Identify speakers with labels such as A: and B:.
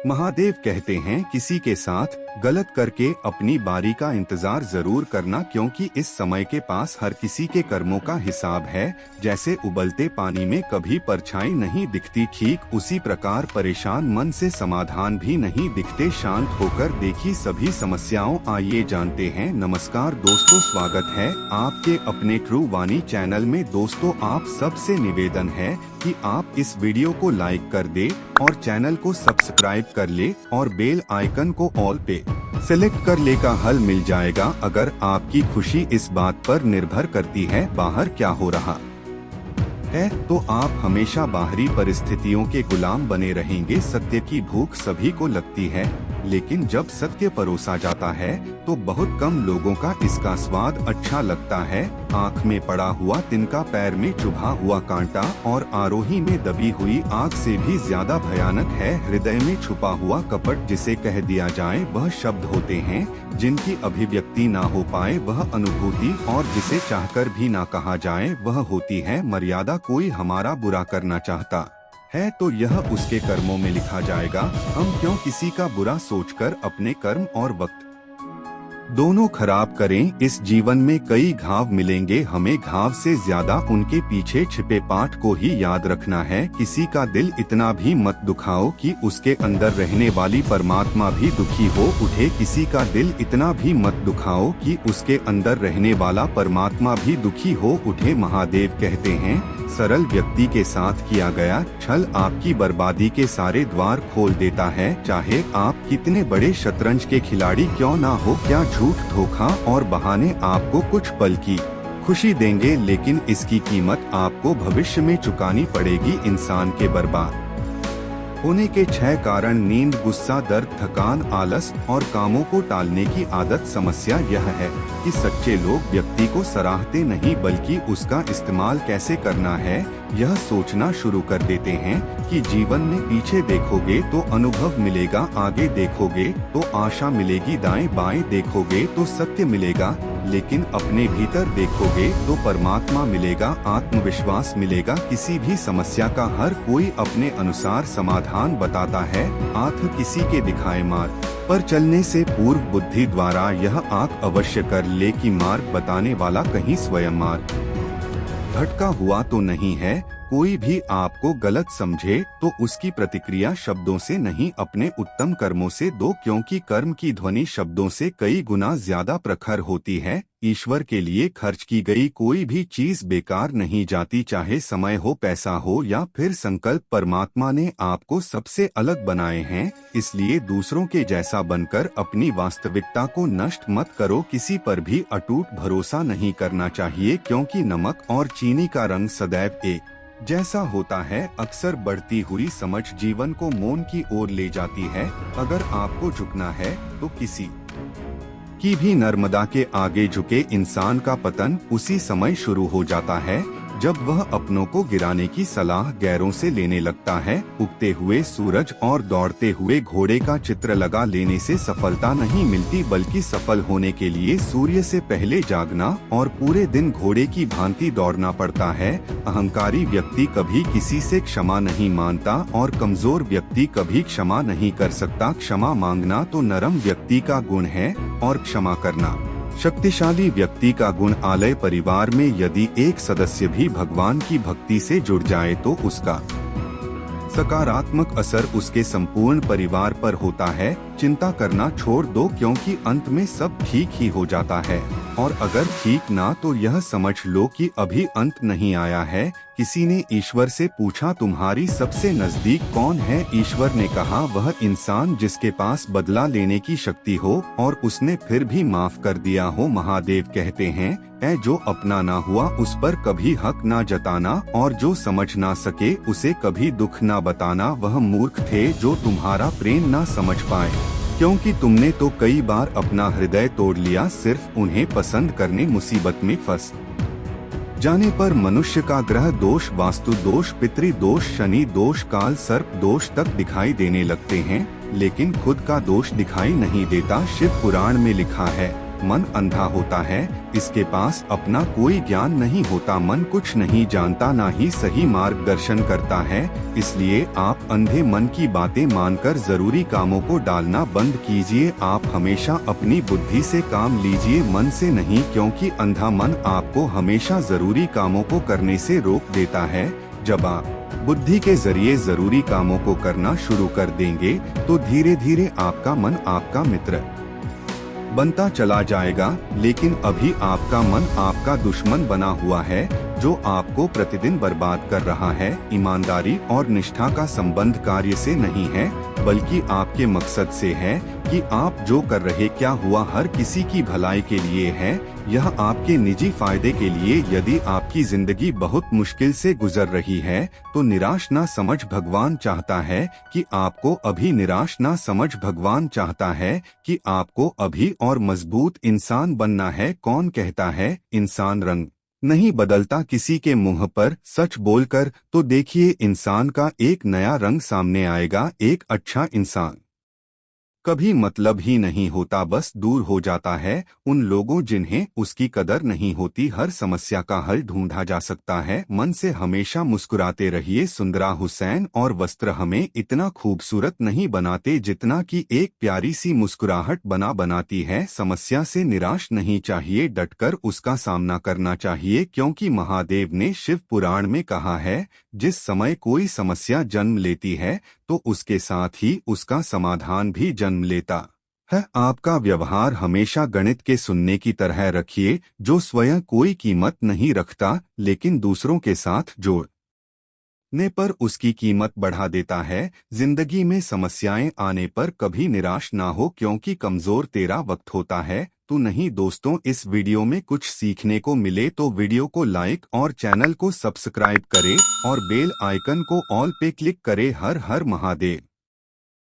A: महादेव कहते हैं किसी के साथ गलत करके अपनी बारी का इंतजार जरूर करना, क्योंकि इस समय के पास हर किसी के कर्मों का हिसाब है। जैसे उबलते पानी में कभी परछाई नहीं दिखती, ठीक उसी प्रकार परेशान मन से समाधान भी नहीं दिखते। शांत होकर देखी सभी समस्याओं। आइए जानते हैं। नमस्कार दोस्तों, स्वागत है आपके अपने ट्रू वाणी चैनल में। दोस्तों, आप सबसे निवेदन है कि आप इस वीडियो को लाइक कर दे और चैनल को सब्सक्राइब कर ले और बेल आइकन को ऑल पे सेलेक्ट कर ले का हल मिल जाएगा। अगर आपकी खुशी इस बात पर निर्भर करती है बाहर क्या हो रहा है, तो आप हमेशा बाहरी परिस्थितियों के गुलाम बने रहेंगे। सत्य की भूख सभी को लगती है, लेकिन जब सत्य परोसा जाता है तो बहुत कम लोगों का इसका स्वाद अच्छा लगता है। आँख में पड़ा हुआ तिनका, पैर में चुभा हुआ कांटा और आरोही में दबी हुई आग से भी ज्यादा भयानक है हृदय में छुपा हुआ कपट। जिसे कह दिया जाए वह शब्द होते हैं, जिनकी अभिव्यक्ति ना हो पाए वह अनुभूति, और जिसे चाहकर भी ना कहा जाए वह होती है मर्यादा। कोई हमारा बुरा करना चाहता है तो यह उसके कर्मों में लिखा जाएगा। हम क्यों किसी का बुरा सोचकर अपने कर्म और वक्त दोनों खराब करें। इस जीवन में कई घाव मिलेंगे, हमें घाव से ज्यादा उनके पीछे छिपे पाठ को ही याद रखना है। किसी का दिल इतना भी मत दुखाओ कि उसके अंदर रहने वाली परमात्मा भी दुखी हो उठे। किसी का दिल इतना भी मत दुखाओ कि उसके अंदर रहने वाला परमात्मा भी दुखी हो उठे। महादेव कहते हैं, सरल व्यक्ति के साथ किया गया छल आपकी बर्बादी के सारे द्वार खोल देता है। चाहे आप कितने बड़े शतरंज के खिलाड़ी क्यों ना हो, क्या झूठ, धोखा और बहाने आपको कुछ पल की खुशी देंगे, लेकिन इसकी कीमत आपको भविष्य में चुकानी पड़ेगी। इंसान के बर्बाद होने के 6 कारण: नींद, गुस्सा, दर्द, थकान, आलस और कामों को टालने की आदत। समस्या यह है कि सच्चे लोग व्यक्ति को सराहते नहीं, बल्कि उसका इस्तेमाल कैसे करना है यह सोचना शुरू कर देते हैं। कि जीवन में पीछे देखोगे तो अनुभव मिलेगा, आगे देखोगे तो आशा मिलेगी, दाएं बाएं देखोगे तो सत्य मिलेगा, लेकिन अपने भीतर देखोगे तो परमात्मा मिलेगा, आत्मविश्वास मिलेगा। किसी भी समस्या का हर कोई अपने अनुसार समाधान बताता है। आंख किसी के दिखाए मार्ग पर चलने से पूर्व बुद्धि द्वारा यह आंख अवश्य कर ले कि मार्ग बताने वाला कहीं स्वयं मार्ग भटका हुआ तो नहीं है। कोई भी आपको गलत समझे तो उसकी प्रतिक्रिया शब्दों से नहीं, अपने उत्तम कर्मों से दो, क्योंकि कर्म की ध्वनि शब्दों से कई गुना ज्यादा प्रखर होती है। ईश्वर के लिए खर्च की गई कोई भी चीज बेकार नहीं जाती, चाहे समय हो, पैसा हो या फिर संकल्प। परमात्मा ने आपको सबसे अलग बनाए हैं, इसलिए दूसरों के जैसा बनकर अपनी वास्तविकता को नष्ट मत करो। किसी पर भी अटूट भरोसा नहीं करना चाहिए, क्योंकि नमक और चीनी का रंग सदैव एक जैसा होता है। अक्सर बढ़ती हुई समझ जीवन को मौन की ओर ले जाती है। अगर आपको झुकना है तो किसी की भी नर्मदा के आगे झुके। इंसान का पतन उसी समय शुरू हो जाता है जब वह अपनों को गिराने की सलाह गैरों से लेने लगता है। उगते हुए सूरज और दौड़ते हुए घोड़े का चित्र लगा लेने से सफलता नहीं मिलती, बल्कि सफल होने के लिए सूर्य से पहले जागना और पूरे दिन घोड़े की भांति दौड़ना पड़ता है। अहंकारी व्यक्ति कभी किसी से क्षमा नहीं मांगता और कमजोर व्यक्ति कभी क्षमा नहीं कर सकता। क्षमा मांगना तो नरम व्यक्ति का गुण है और क्षमा करना शक्तिशाली व्यक्ति का गुण। आलय परिवार में यदि एक सदस्य भी भगवान की भक्ति से जुड़ जाए तो उसका सकारात्मक असर उसके संपूर्ण परिवार पर होता है। चिंता करना छोड़ दो, क्योंकि अंत में सब ठीक ही हो जाता है, और अगर ठीक ना तो यह समझ लो कि अभी अंत नहीं आया है। किसी ने ईश्वर से पूछा, तुम्हारी सबसे नजदीक कौन है? ईश्वर ने कहा, वह इंसान जिसके पास बदला लेने की शक्ति हो और उसने फिर भी माफ कर दिया हो। महादेव कहते हैं, जो अपना ना हुआ उस पर कभी हक ना जताना, और जो समझ ना सके उसे कभी दुख ना बताना। वह मूर्ख थे जो तुम्हारा प्रेम ना समझ पाए, क्योंकि तुमने तो कई बार अपना हृदय तोड़ लिया सिर्फ उन्हें पसंद करने। मुसीबत में फंस जाने पर मनुष्य का ग्रह दोष, वास्तु दोष, पितृ दोष, शनि दोष, काल सर्प दोष तक दिखाई देने लगते हैं, लेकिन खुद का दोष दिखाई नहीं देता। शिव पुराण में लिखा है, मन अंधा होता है, इसके पास अपना कोई ज्ञान नहीं होता, मन कुछ नहीं जानता, ना ही सही मार्गदर्शन करता है। इसलिए आप अंधे मन की बातें मानकर जरूरी कामों को डालना बंद कीजिए। आप हमेशा अपनी बुद्धि से काम लीजिए, मन से नहीं, क्योंकि अंधा मन आपको हमेशा जरूरी कामों को करने से रोक देता है। जब आप बुद्धि के जरिए जरूरी कामों को करना शुरू कर देंगे तो धीरे धीरे आपका मन आपका मित्र बनता चला जाएगा। लेकिन अभी आपका मन आपका दुश्मन बना हुआ है, जो आपको प्रतिदिन बर्बाद कर रहा है। ईमानदारी और निष्ठा का संबंध कार्य से नहीं है, बल्कि आपके मकसद से है कि आप जो कर रहे क्या हुआ हर किसी की भलाई के लिए है, यह आपके निजी फायदे के लिए। यदि आपकी जिंदगी बहुत मुश्किल से गुजर रही है तो निराश ना समझ, भगवान चाहता है कि आपको अभी निराश ना समझ, भगवान चाहता है कि आपको अभी और मजबूत इंसान बनना है। कौन कहता है इंसान रंग नहीं बदलता किसी के मुंह पर सच बोलकर, तो देखिए इंसान का एक नया रंग सामने आएगा। एक अच्छा इंसान कभी मतलब ही नहीं होता, बस दूर हो जाता है उन लोगों जिन्हें उसकी कदर नहीं होती। हर समस्या का हल ढूंढा जा सकता है, मन से हमेशा मुस्कुराते रहिए। सुंदरा हुसैन और वस्त्र हमें इतना खूबसूरत नहीं बनाते जितना कि एक प्यारी सी मुस्कुराहट बनाती है। समस्या से निराश नहीं चाहिए, डटकर उसका सामना करना चाहिए, क्योंकि महादेव ने शिव पुराण में कहा है, जिस समय कोई समस्या जन्म लेती है तो उसके साथ ही उसका समाधान भी जन्म लेता है। आपका व्यवहार हमेशा गणित के सुनने की तरह रखिए, जो स्वयं कोई कीमत नहीं रखता लेकिन दूसरों के साथ जोड़ने पर उसकी कीमत बढ़ा देता है। जिंदगी में समस्याएं आने पर कभी निराश ना हो, क्योंकि कमजोर तेरा वक्त होता है, तू नहीं। दोस्तों, इस वीडियो में कुछ सीखने को मिले तो वीडियो को लाइक और चैनल को सब्सक्राइब करें और बेल आइकन को ऑल पे क्लिक करें। हर हर महादेव।